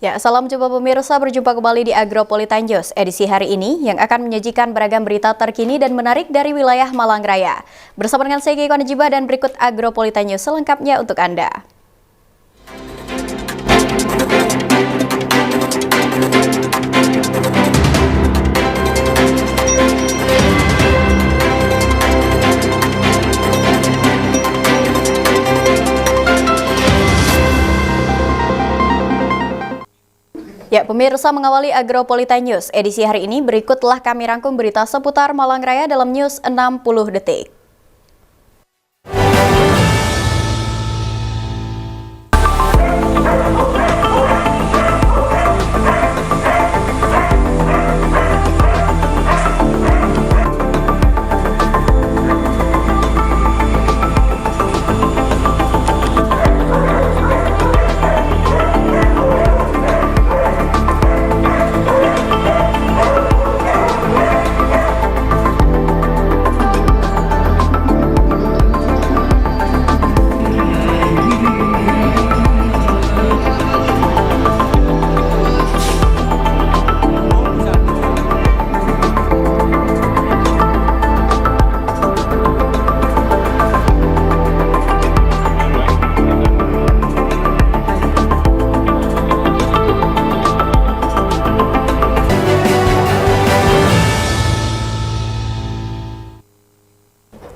Ya, salam jumpa pemirsa, berjumpa kembali di Agropolitan News edisi hari ini yang akan menyajikan beragam berita terkini dan menarik dari wilayah Malang Raya. Bersama dengan saya Kiki Konejibah dan berikut Agropolitan News selengkapnya untuk Anda. Ya, pemirsa, mengawali Agropolitan News edisi hari ini, berikutlah kami rangkum berita seputar Malang Raya dalam News 60 Detik.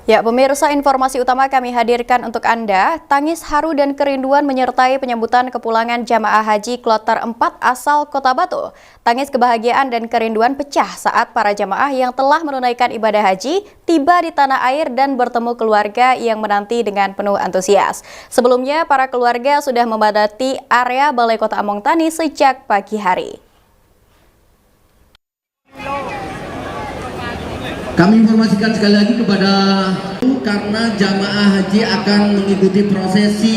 Ya, pemirsa, informasi utama kami hadirkan untuk Anda. Tangis haru dan kerinduan menyertai penyambutan kepulangan jamaah haji kloter 4 asal Kota Batu. Tangis kebahagiaan dan kerinduan pecah saat para jamaah yang telah menunaikan ibadah haji tiba di tanah air dan bertemu keluarga yang menanti dengan penuh antusias. Sebelumnya, para keluarga sudah memadati area Balai Kota Among Tani sejak pagi hari. Kami informasikan sekali lagi kepada karena jamaah haji akan mengikuti prosesi.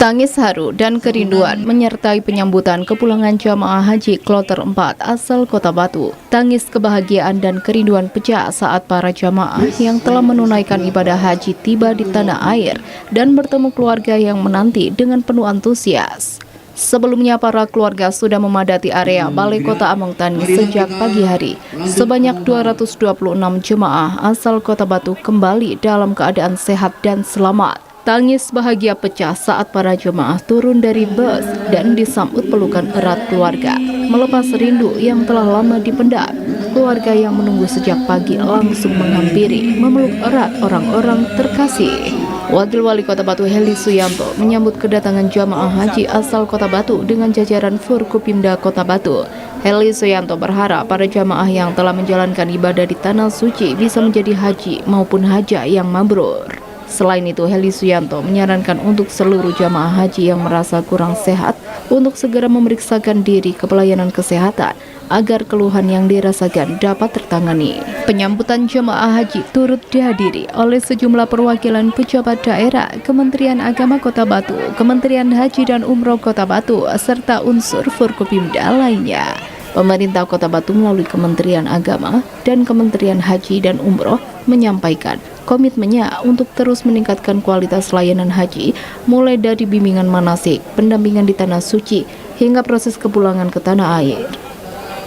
Tangis haru dan kerinduan menyertai penyambutan kepulangan jamaah haji kloter 4 asal Kota Batu. Tangis kebahagiaan dan kerinduan pecah saat para jamaah yang telah menunaikan ibadah haji tiba di tanah air dan bertemu keluarga yang menanti dengan penuh antusias. Sebelumnya, para keluarga sudah memadati area Balai Kota Among Tani sejak pagi hari. Sebanyak 226 jemaah asal Kota Batu kembali dalam keadaan sehat dan selamat. Tangis bahagia pecah saat para jemaah turun dari bus dan disambut pelukan erat keluarga. Melepas rindu yang telah lama dipendam, keluarga yang menunggu sejak pagi langsung menghampiri, memeluk erat orang-orang terkasih. Wakil Wali Kota Batu Heli Suyanto menyambut kedatangan jamaah haji asal Kota Batu dengan jajaran Forkopimda Kota Batu. Heli Suyanto berharap para jamaah yang telah menjalankan ibadah di Tanah Suci bisa menjadi haji maupun hajah yang mabrur. Selain itu, Heli Suyanto menyarankan untuk seluruh jamaah haji yang merasa kurang sehat untuk segera memeriksakan diri ke pelayanan kesehatan agar keluhan yang dirasakan dapat tertangani. Penyambutan jemaah haji turut dihadiri oleh sejumlah perwakilan pejabat daerah, Kementerian Agama Kota Batu, Kementerian Haji dan Umroh Kota Batu, serta unsur Forkopimda lainnya. Pemerintah Kota Batu melalui Kementerian Agama dan Kementerian Haji dan Umroh menyampaikan komitmennya untuk terus meningkatkan kualitas layanan haji, mulai dari bimbingan manasik, pendampingan di Tanah Suci, hingga proses kepulangan ke tanah air.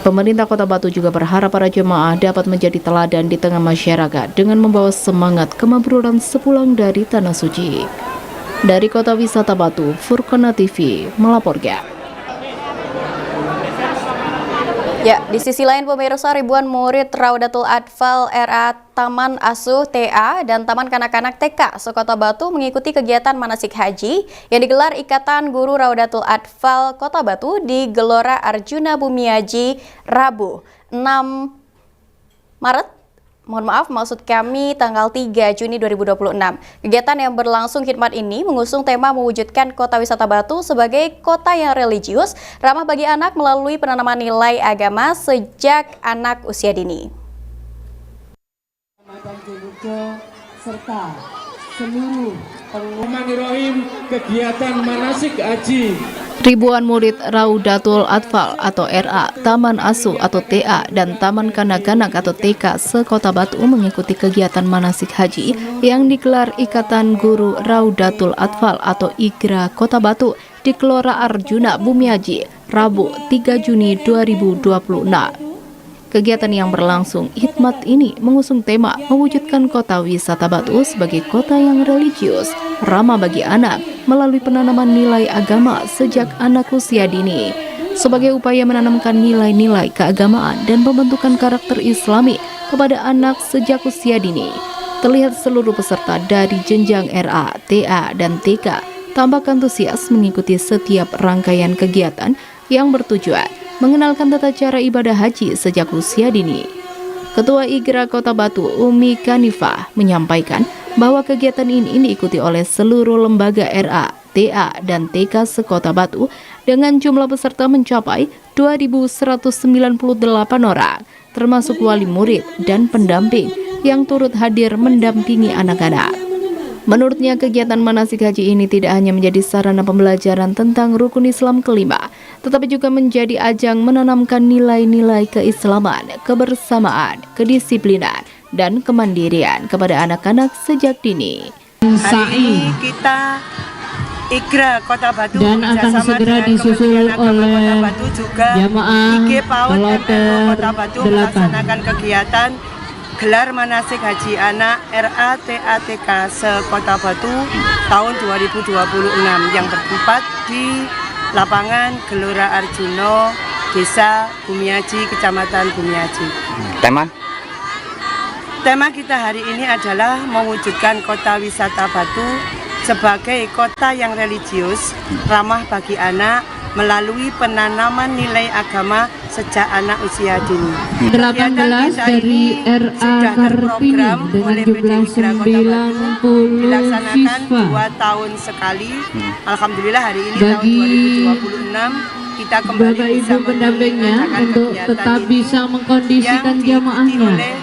Pemerintah Kota Batu juga berharap para jemaah dapat menjadi teladan di tengah masyarakat dengan membawa semangat kemabruran sepulang dari Tanah Suci. Dari Kota Wisata Batu, Furqana TV melaporkan. Ya, di sisi lain pemirsa, ribuan murid Raudatul Atfal RA Taman Asuh TA dan Taman Kanak-Kanak TK Sekota Batu mengikuti kegiatan manasik haji yang digelar Ikatan Guru Raudatul Atfal Kota Batu di Gelora Arjuna Bumiaji Rabu 6 Maret. Maksud kami tanggal 3 Juni 2026. Kegiatan yang berlangsung khidmat ini mengusung tema mewujudkan Kota Wisata Batu sebagai kota yang religius, ramah bagi anak melalui penanaman nilai agama sejak anak usia dini. Serta seluruh kegiatan manasik haji. Ribuan murid Raudatul Atfal atau RA, Taman Asuh atau TA, dan Taman Kanak-Kanak atau TK Sekota Batu mengikuti kegiatan manasik haji yang digelar Ikatan Guru Raudatul Atfal atau IGRA Kota Batu di Gelora Arjuna Bumiaji, Rabu 3 Juni 2026. Kegiatan yang berlangsung hikmat ini mengusung tema mewujudkan kota wisata Batu sebagai kota yang religius, ramah bagi anak melalui penanaman nilai agama sejak anak usia dini. Sebagai upaya menanamkan nilai-nilai keagamaan dan pembentukan karakter Islami kepada anak sejak usia dini. Terlihat seluruh peserta dari jenjang RA, TA, dan TK tampak antusias mengikuti setiap rangkaian kegiatan yang bertujuan mengenalkan tata cara ibadah haji sejak usia dini. Ketua IGRA Kota Batu, Umi Kanifah, menyampaikan bahwa kegiatan ini diikuti oleh seluruh lembaga RA, TA, dan TK sekota Batu dengan jumlah peserta mencapai 2.198 orang, termasuk wali murid dan pendamping yang turut hadir mendampingi anak-anak. Menurutnya, kegiatan manasik haji ini tidak hanya menjadi sarana pembelajaran tentang rukun Islam kelima, tetapi juga menjadi ajang menanamkan nilai-nilai keislaman, kebersamaan, kedisiplinan, dan kemandirian kepada anak-anak sejak dini. Hari ini kita IGRA Kota Batu dan akan segera disusul oleh jamaah Kloter Kota Batu 8. melaksanakan kegiatan gelar manasik haji anak RATATK se-Kota Batu tahun 2026 yang bertempat di lapangan Gelora Arjuno, Desa Bumiaji, Kecamatan Bumiaji. Tema kita hari ini adalah mewujudkan kota wisata Batu sebagai kota yang religius, ramah bagi anak, melalui penanaman nilai agama sejak anak usia dini. 18 dari RA Kartini dengan jumlah 90 dilaksanakan siswa. 2 tahun sekali. Alhamdulillah hari ini Bagi tahun 2026 kita kembali Bapak bisa Ibu pendampingnya menyelenggarakan untuk kegiatan tetap ini bisa mengkondisikan yang diikuti jamaahnya oleh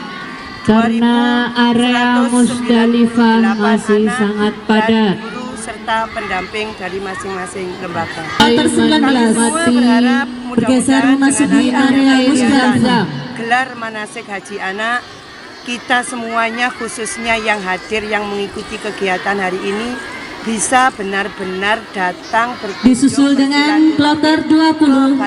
karena area 2.198 Musdalifah masih anak sangat dan padat. guru serta pendamping dari masing-masing lembaga. Kloter 19 bergeser memasuki area Musdalifah. Gelar manasik haji anak, kita semuanya khususnya yang hadir yang mengikuti kegiatan hari ini bisa benar-benar datang berkunjung Disusul dengan Kloter 20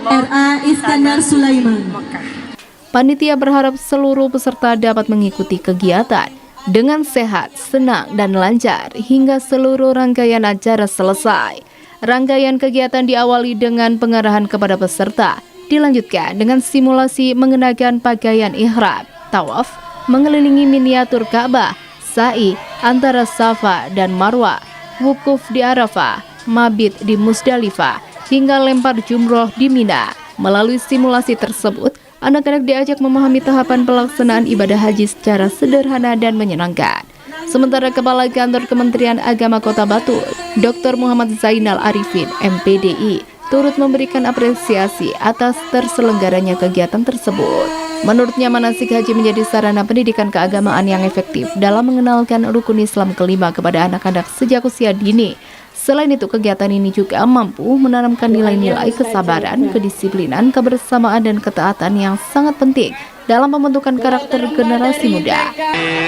RA Iskandar Sulaiman. Mekah. Panitia berharap seluruh peserta dapat mengikuti kegiatan dengan sehat, senang, dan lancar hingga seluruh rangkaian acara selesai. Rangkaian kegiatan diawali dengan pengarahan kepada peserta, dilanjutkan dengan simulasi mengenakan pakaian ihram, tawaf, mengelilingi miniatur Ka'bah, sa'i antara Safa dan Marwah, wukuf di Arafah, mabit di Musdalifah, hingga lempar jumroh di Mina. Melalui simulasi tersebut, anak-anak diajak memahami tahapan pelaksanaan ibadah haji secara sederhana dan menyenangkan. Sementara Kepala Kantor Kementerian Agama Kota Batu, Dr. Muhammad Zainal Arifin, MPDI, turut memberikan apresiasi atas terselenggaranya kegiatan tersebut. Menurutnya, manasik haji menjadi sarana pendidikan keagamaan yang efektif dalam mengenalkan rukun Islam kelima kepada anak-anak sejak usia dini. Selain itu, kegiatan ini juga mampu menanamkan nilai-nilai kesabaran, kedisiplinan, kebersamaan, dan ketaatan yang sangat penting dalam pembentukan karakter generasi muda.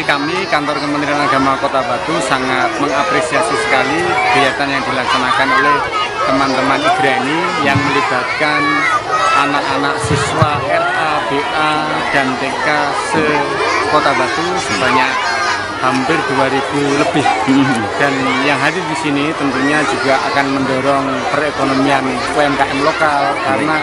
Kami Kantor Kementerian Agama Kota Batu sangat mengapresiasi sekali kegiatan yang dilaksanakan oleh teman-teman IGRA ini yang melibatkan anak-anak siswa RA, BA, dan TK se-Kota Batu sebanyak hampir 2.000 lebih. Dan yang hadir di sini tentunya juga akan mendorong perekonomian UMKM lokal karena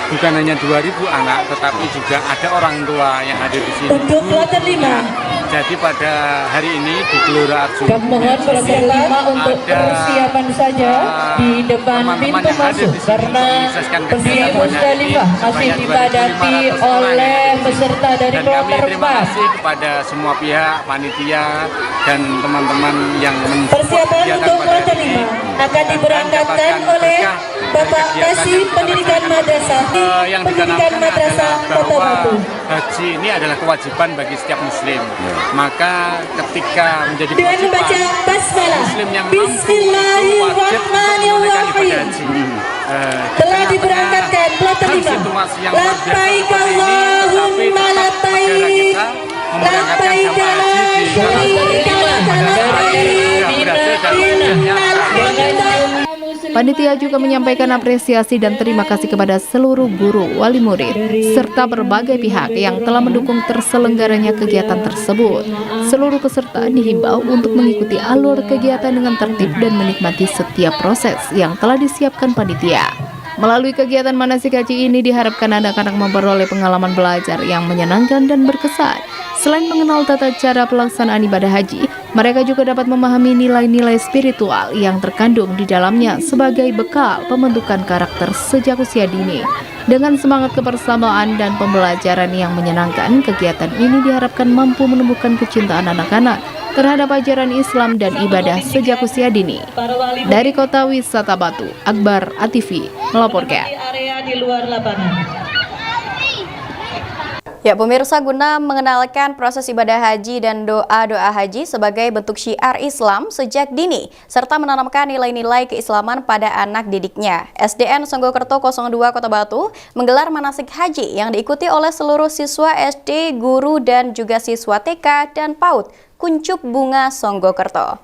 bukan hanya 2.000 anak, tetapi juga ada orang tua yang hadir di sini. Untuk Kloter 5. Jadi pada hari ini di Gelora Arjuno Mohon Kloter 5 untuk persiapan saja di depan pintu masuk karena di Musdalifah masih dipadati oleh peserta dari dan kami Kloter terima 4. kasih kepada semua pihak, panitia dan teman-teman yang Persiapan untuk Kloter 5 akan diberangkatkan oleh Bapak Kasih Pendidikan Madrasah yang Pendidikan ditanamkan Madrasah adalah Kota bahwa Batu. haji ini adalah kewajiban bagi setiap muslim. Maka ketika menjadi Dengan kewajiban, membaca basmalah, muslim yang mampu itu wajib untuk menunaikan ibadah haji. telah diberangkatkan Kloter 5. Situasi yang luar biasa Labbaik seperti ini, tetapi Allahumma tetap negara labbaik. kita memberangkatkan jamaah haji di Labbaik pada saat yang sudah berhasil dan Labbaik. mudahnya Panitia juga menyampaikan apresiasi dan terima kasih kepada seluruh guru, wali murid, serta berbagai pihak yang telah mendukung terselenggaranya kegiatan tersebut. Seluruh peserta dihimbau untuk mengikuti alur kegiatan dengan tertib dan menikmati setiap proses yang telah disiapkan panitia. Melalui kegiatan manasik haji ini diharapkan anak-anak memperoleh pengalaman belajar yang menyenangkan dan berkesan. Selain mengenal tata cara pelaksanaan ibadah haji, mereka juga dapat memahami nilai-nilai spiritual yang terkandung di dalamnya sebagai bekal pembentukan karakter sejak usia dini. Dengan semangat kebersamaan dan pembelajaran yang menyenangkan, kegiatan ini diharapkan mampu menumbuhkan kecintaan anak-anak terhadap ajaran Islam dan ibadah sejak usia dini. Dari Kota Wisata Batu, Akbar ATV melaporkan. Area di luar lapangan. Ya, pemirsa, guna mengenalkan proses ibadah haji dan doa-doa haji sebagai bentuk syiar Islam sejak dini, serta menanamkan nilai-nilai keislaman pada anak didiknya, SDN Songgokerto 02 Kota Batu menggelar manasik haji yang diikuti oleh seluruh siswa SD, guru, dan juga siswa TK dan PAUD Kuncup Bunga Songgokerto.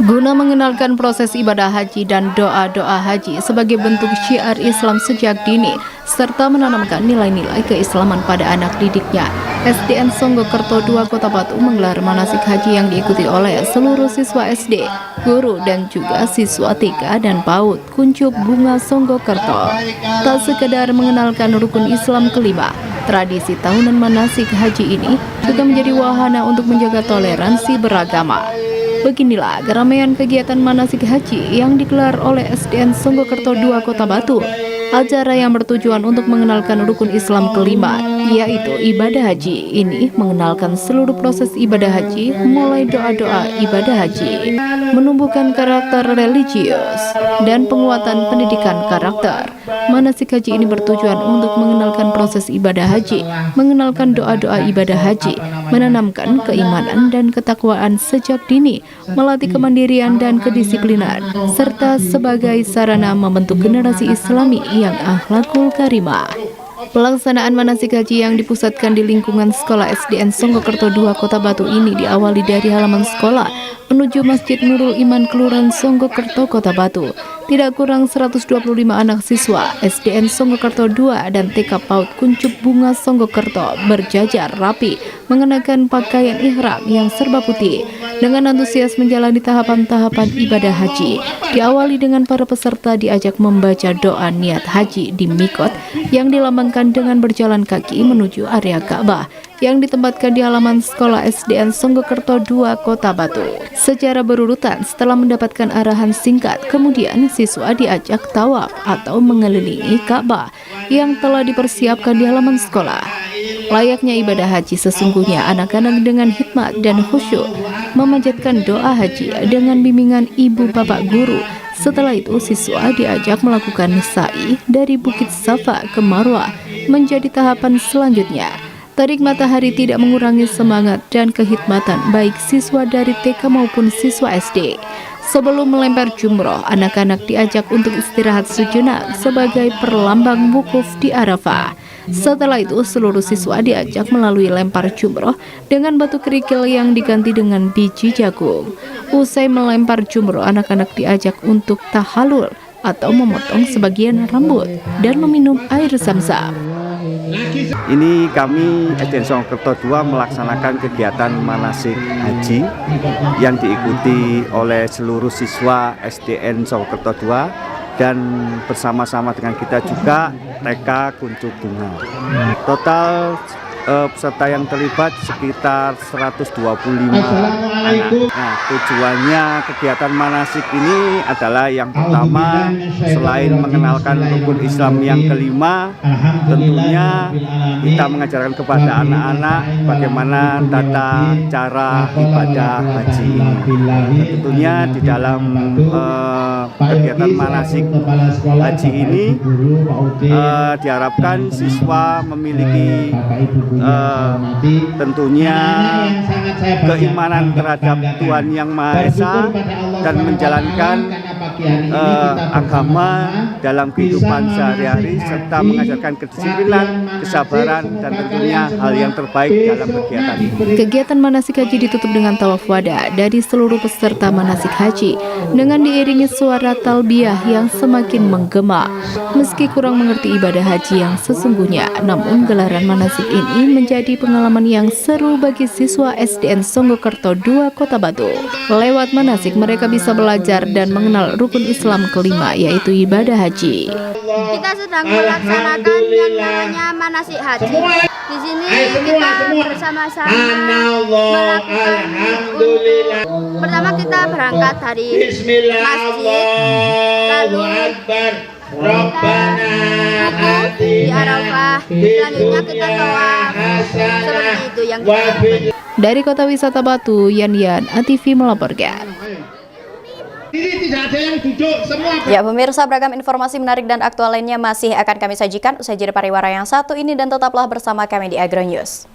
Guna mengenalkan proses ibadah haji dan doa-doa haji sebagai bentuk syiar Islam sejak dini, serta menanamkan nilai-nilai keislaman pada anak didiknya, SDN Songgokerto 2 Kota Batu menggelar manasik haji yang diikuti oleh seluruh siswa SD, guru, dan juga siswa TK dan PAUD Kuncup Bunga Songgokerto. Tak sekedar mengenalkan rukun Islam kelima, tradisi tahunan manasik haji ini juga menjadi wahana untuk menjaga toleransi beragama. Beginilah keramaian kegiatan manasik haji yang digelar oleh SDN Songgokerto 2 Kota Batu. Acara yang bertujuan untuk mengenalkan rukun Islam kelima, yaitu ibadah haji. Ini mengenalkan seluruh proses ibadah haji, mulai doa-doa ibadah haji, menumbuhkan karakter religius, dan penguatan pendidikan karakter. Manasik haji ini bertujuan untuk mengenalkan proses ibadah haji, mengenalkan doa-doa ibadah haji, menanamkan keimanan dan ketakwaan sejak dini, melatih kemandirian dan kedisiplinan, serta sebagai sarana membentuk generasi Islami yang akhlakul karimah. Pelaksanaan manasik haji yang dipusatkan di lingkungan sekolah SDN Songgokerto 2 Kota Batu ini diawali dari halaman sekolah menuju Masjid Nurul Iman Kelurahan Songgokerto Kota Batu. Tidak kurang 125 anak siswa SDN Songgokerto 2 dan TK PAUD Kuncup Bunga Songgokerto berjajar rapi mengenakan pakaian ihram yang serba putih dengan antusias menjalani tahapan-tahapan ibadah haji. Diawali dengan para peserta diajak membaca doa niat haji di mikot yang dilambangkan dengan berjalan kaki menuju area Ka'bah yang ditempatkan di halaman sekolah SDN Songgokerto 2 Kota Batu. Secara berurutan, setelah mendapatkan arahan singkat, kemudian siswa diajak tawaf atau mengelilingi Ka'bah yang telah dipersiapkan di halaman sekolah. Layaknya ibadah haji sesungguhnya, anak-anak dengan hikmat dan khusyuk memanjatkan doa haji dengan bimbingan ibu bapak guru. Setelah itu, siswa diajak melakukan sa'i dari Bukit Safa ke Marwah menjadi tahapan selanjutnya. Terik matahari tidak mengurangi semangat dan kehikmatan baik siswa dari TK maupun siswa SD. Sebelum melempar jumroh, anak-anak diajak untuk istirahat sejenak sebagai perlambang wukuf di Arafah. Setelah itu, seluruh siswa diajak melalui lempar jumroh dengan batu kerikil yang diganti dengan biji jagung. Usai melempar jumroh, anak-anak diajak untuk tahalul atau memotong sebagian rambut dan meminum air zam-zam. Ini kami SDN Songgokerto 2 melaksanakan kegiatan manasik haji yang diikuti oleh seluruh siswa SDN Songgokerto 2 dan bersama-sama dengan kita juga TK Kuncup Bunga. Total peserta yang terlibat sekitar 125 anak. Nah, tujuannya kegiatan manasik ini adalah yang pertama, selain mengenalkan rukun Islam yang kelima, tentunya kita mengajarkan kepada anak-anak bagaimana tata cara ibadah haji ini. Dan tentunya di dalam kegiatan manasik haji ini diharapkan siswa memiliki tentunya keimanan terhadap Tuhan Yang Maha Esa dan menjalankan agama dalam kehidupan sehari-hari serta mengajarkan kedisiplinan, kesabaran, dan tentunya hal yang terbaik dalam kegiatan ini. Kegiatan manasik haji ditutup dengan tawaf wada dari seluruh peserta manasik haji dengan diiringi suara talbiyah yang semakin menggema. Meski kurang mengerti ibadah haji yang sesungguhnya, namun gelaran manasik ini menjadi pengalaman yang seru bagi siswa SDN Songgokerto 2 Kota Batu. Lewat manasik mereka bisa belajar dan mengenal rukun Islam kelima, yaitu ibadah haji. Kita sedang melaksanakan yang namanya manasik haji. Di sini kita bersama-sama melakukan pertama kita berangkat dari masjid, lalu di Arafah, selanjutnya kita tawaf, seperti itu yang kita. Dari Kota Wisata Batu, Yan ATV melaporkan. Ya, pemirsa, beragam informasi menarik dan aktual lainnya masih akan kami sajikan usai jeda pariwara yang satu ini, dan tetaplah bersama kami di Agro News.